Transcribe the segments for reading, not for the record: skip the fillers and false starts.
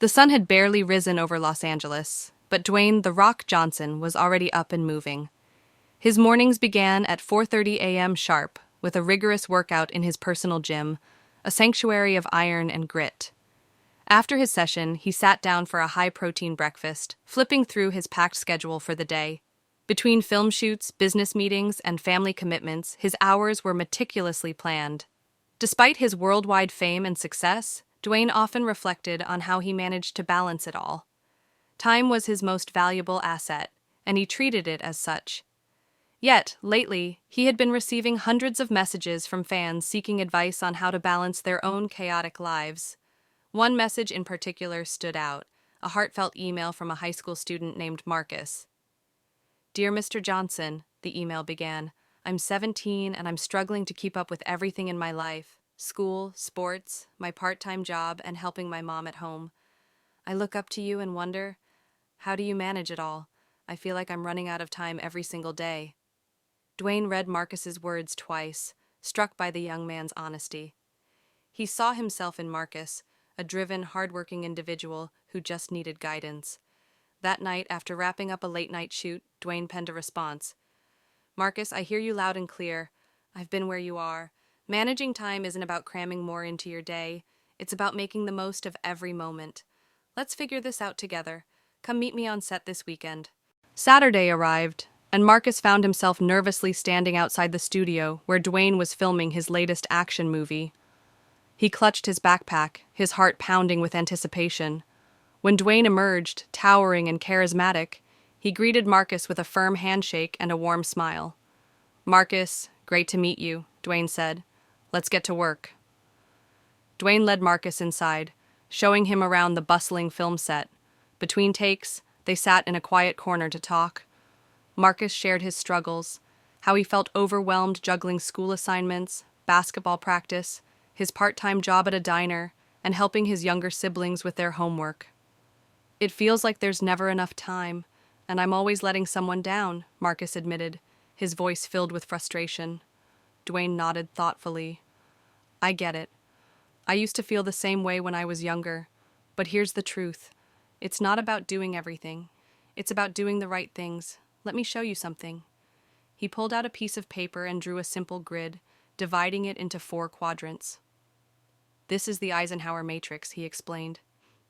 The sun had barely risen over Los Angeles, but Dwayne "The Rock" Johnson was already up and moving. His mornings began at 4:30 a.m. sharp, with a rigorous workout in his personal gym, a sanctuary of iron and grit. After his session, he sat down for a high-protein breakfast, flipping through his packed schedule for the day. Between film shoots, business meetings, and family commitments, his hours were meticulously planned. Despite his worldwide fame and success, Dwayne often reflected on how he managed to balance it all. Time was his most valuable asset, and he treated it as such. Yet, lately, he had been receiving hundreds of messages from fans seeking advice on how to balance their own chaotic lives. One message in particular stood out, a heartfelt email from a high school student named Marcus. "Dear Mr. Johnson," the email began, "I'm 17 and I'm struggling to keep up with everything in my life. School, sports, my part-time job, and helping my mom at home. I look up to you and wonder, how do you manage it all? I feel like I'm running out of time every single day." Dwayne read Marcus's words twice, struck by the young man's honesty. He saw himself in Marcus, a driven, hard-working individual who just needed guidance. That night, after wrapping up a late-night shoot, Dwayne penned a response. "Marcus, I hear you loud and clear. I've been where you are. Managing time isn't about cramming more into your day. It's about making the most of every moment. Let's figure this out together. Come meet me on set this weekend." Saturday arrived, and Marcus found himself nervously standing outside the studio where Dwayne was filming his latest action movie. He clutched his backpack, his heart pounding with anticipation. When Dwayne emerged, towering and charismatic, he greeted Marcus with a firm handshake and a warm smile. "Marcus, great to meet you," Dwayne said. "Let's get to work." Dwayne led Marcus inside, showing him around the bustling film set. Between takes, they sat in a quiet corner to talk. Marcus shared his struggles, how he felt overwhelmed juggling school assignments, basketball practice, his part-time job at a diner, and helping his younger siblings with their homework. "It feels like there's never enough time, and I'm always letting someone down," Marcus admitted, his voice filled with frustration. Dwayne nodded thoughtfully. "I get it. I used to feel the same way when I was younger. But here's the truth. It's not about doing everything. It's about doing the right things. Let me show you something." He pulled out a piece of paper and drew a simple grid, dividing it into 4 quadrants. "This is the Eisenhower matrix," he explained.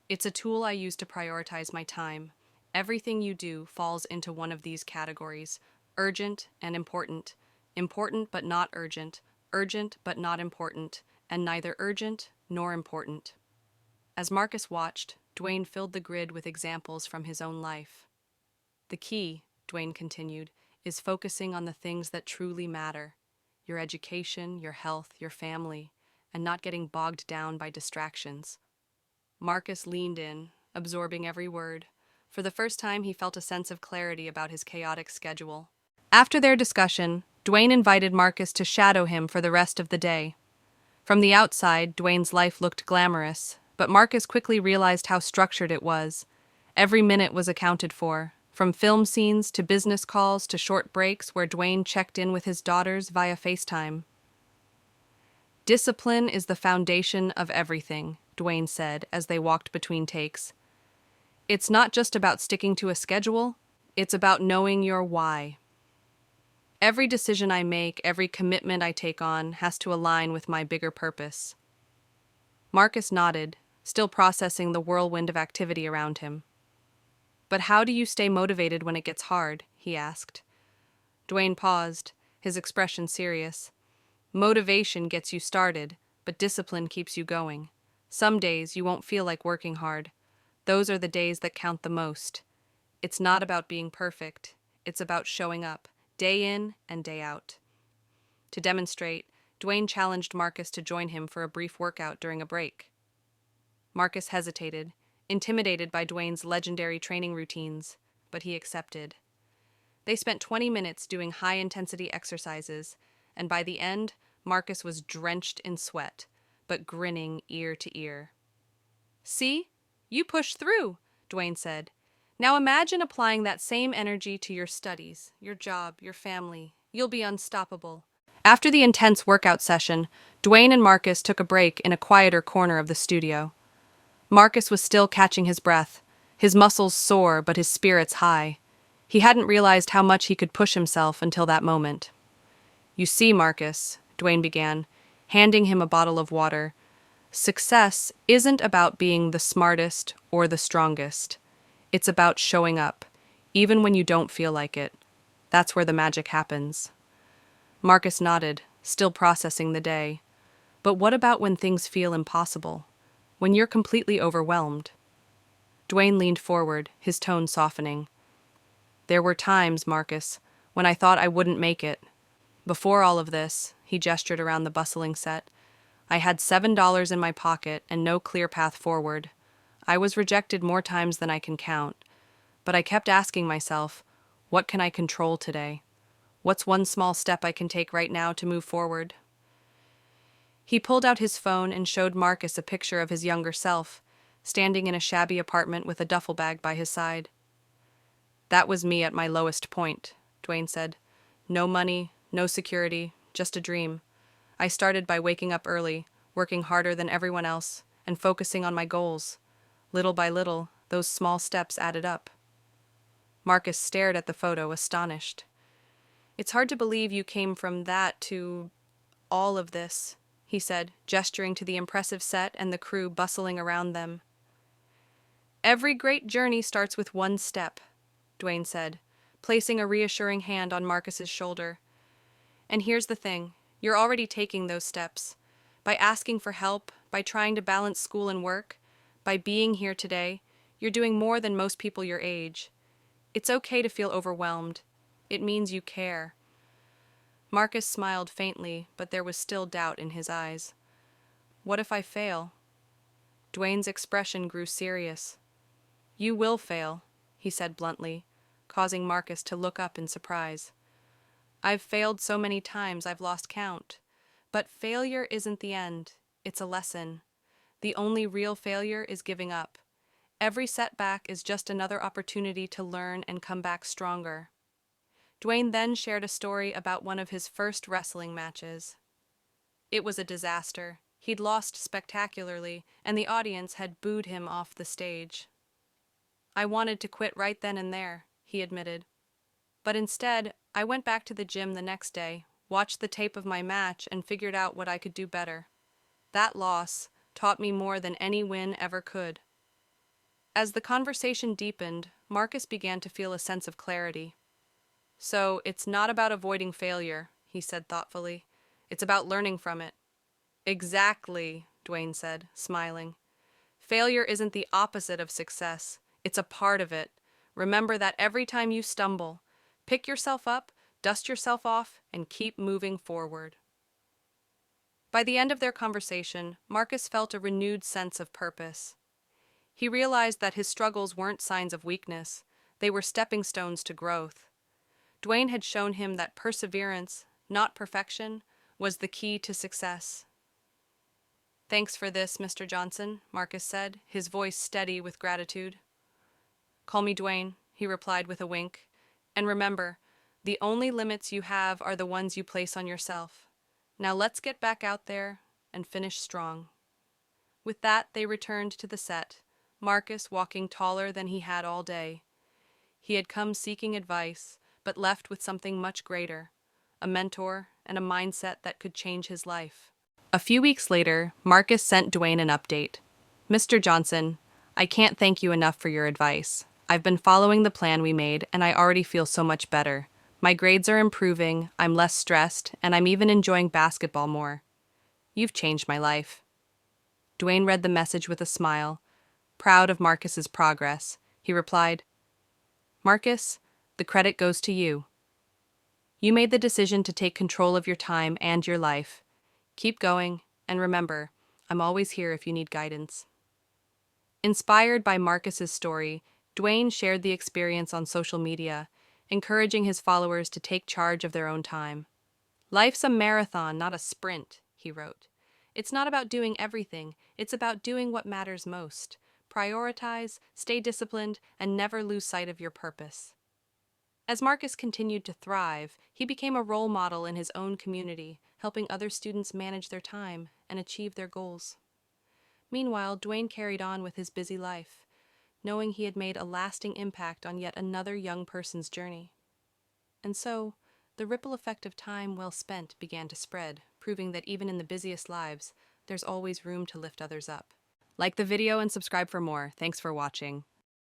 "It's a tool I use to prioritize my time. Everything you do falls into one of these categories: urgent and important, important but not urgent, urgent but not important, and neither urgent nor important." As Marcus watched, Dwayne filled the grid with examples from his own life. "The key," Dwayne continued, "is focusing on the things that truly matter: your education, your health, your family, and not getting bogged down by distractions." Marcus leaned in, absorbing every word. For the first time, he felt a sense of clarity about his chaotic schedule. After their discussion, Dwayne invited Marcus to shadow him for the rest of the day. From the outside, Dwayne's life looked glamorous, but Marcus quickly realized how structured it was. Every minute was accounted for, from film scenes to business calls to short breaks where Dwayne checked in with his daughters via FaceTime. "Discipline is the foundation of everything," Dwayne said as they walked between takes. "It's not just about sticking to a schedule, it's about knowing your why. Every decision I make, every commitment I take on, has to align with my bigger purpose." Marcus nodded, still processing the whirlwind of activity around him. "But how do you stay motivated when it gets hard?" he asked. Dwayne paused, his expression serious. "Motivation gets you started, but discipline keeps you going. Some days you won't feel like working hard. Those are the days that count the most. It's not about being perfect. It's about showing up, day in and day out." To demonstrate, Dwayne challenged Marcus to join him for a brief workout during a break. Marcus hesitated, intimidated by Dwayne's legendary training routines, but he accepted. They spent 20 minutes doing high-intensity exercises, and by the end, Marcus was drenched in sweat, but grinning ear to ear. "See? You pushed through," Dwayne said. "Now imagine applying that same energy to your studies, your job, your family. You'll be unstoppable." After the intense workout session, Dwayne and Marcus took a break in a quieter corner of the studio. Marcus was still catching his breath, his muscles sore but his spirits high. He hadn't realized how much he could push himself until that moment. "You see, Marcus," Dwayne began, handing him a bottle of water, "success isn't about being the smartest or the strongest. It's about showing up, even when you don't feel like it. That's where the magic happens." Marcus nodded, still processing the day. But what about when things feel impossible? When you're completely overwhelmed? Dwayne leaned forward, his tone softening. "There were times, Marcus, when I thought I wouldn't make it. Before all of this," he gestured around the bustling set, "I had $7 in my pocket and no clear path forward. I was rejected more times than I can count. But I kept asking myself, what can I control today? What's one small step I can take right now to move forward?" He pulled out his phone and showed Marcus a picture of his younger self, standing in a shabby apartment with a duffel bag by his side. "That was me at my lowest point," Dwayne said. "No money, no security, just a dream. I started by waking up early, working harder than everyone else, and focusing on my goals. Little by little, those small steps added up." Marcus stared at the photo, astonished. "It's hard to believe you came from that to all of this," he said, gesturing to the impressive set and the crew bustling around them. "Every great journey starts with one step," Dwayne said, placing a reassuring hand on Marcus's shoulder. "And here's the thing, you're already taking those steps. By asking for help, by trying to balance school and work, by being here today, you're doing more than most people your age. It's okay to feel overwhelmed. It means you care." Marcus smiled faintly, but there was still doubt in his eyes. "What if I fail?" Dwayne's expression grew serious. "You will fail," he said bluntly, causing Marcus to look up in surprise. "I've failed so many times I've lost count. But failure isn't the end, it's a lesson. The only real failure is giving up. Every setback is just another opportunity to learn and come back stronger." Dwayne then shared a story about one of his first wrestling matches. It was a disaster. He'd lost spectacularly, and the audience had booed him off the stage. "I wanted to quit right then and there," he admitted. "But instead, I went back to the gym the next day, watched the tape of my match, and figured out what I could do better. That loss taught me more than any win ever could." As the conversation deepened, Marcus began to feel a sense of clarity. "So, it's not about avoiding failure," he said thoughtfully. "It's about learning from it." "Exactly," Dwayne said, smiling. "Failure isn't the opposite of success. It's a part of it. Remember that every time you stumble, pick yourself up, dust yourself off, and keep moving forward." By the end of their conversation, Marcus felt a renewed sense of purpose. He realized that his struggles weren't signs of weakness. They were stepping stones to growth. Dwayne had shown him that perseverance, not perfection, was the key to success. "Thanks for this, Mr. Johnson," Marcus said, his voice steady with gratitude. "Call me Dwayne," he replied with a wink. "And remember, the only limits you have are the ones you place on yourself. Now let's get back out there and finish strong." With that, they returned to the set, Marcus walking taller than he had all day. He had come seeking advice, but left with something much greater, a mentor and a mindset that could change his life. A few weeks later, Marcus sent Dwayne an update. "Mr. Johnson, I can't thank you enough for your advice. I've been following the plan we made, and I already feel so much better. My grades are improving, I'm less stressed, and I'm even enjoying basketball more. You've changed my life." Dwayne read the message with a smile. Proud of Marcus's progress, he replied, "Marcus, the credit goes to you. You made the decision to take control of your time and your life. Keep going, and remember, I'm always here if you need guidance." Inspired by Marcus's story, Dwayne shared the experience on social media, encouraging his followers to take charge of their own time. "Life's a marathon, not a sprint," he wrote. "It's not about doing everything, it's about doing what matters most. Prioritize, stay disciplined, and never lose sight of your purpose." As Marcus continued to thrive, he became a role model in his own community, helping other students manage their time and achieve their goals. Meanwhile, Dwayne carried on with his busy life, knowing he had made a lasting impact on yet another young person's journey. And so, the ripple effect of time well spent began to spread, proving that even in the busiest lives, there's always room to lift others up. Like the video and subscribe for more. Thanks for watching.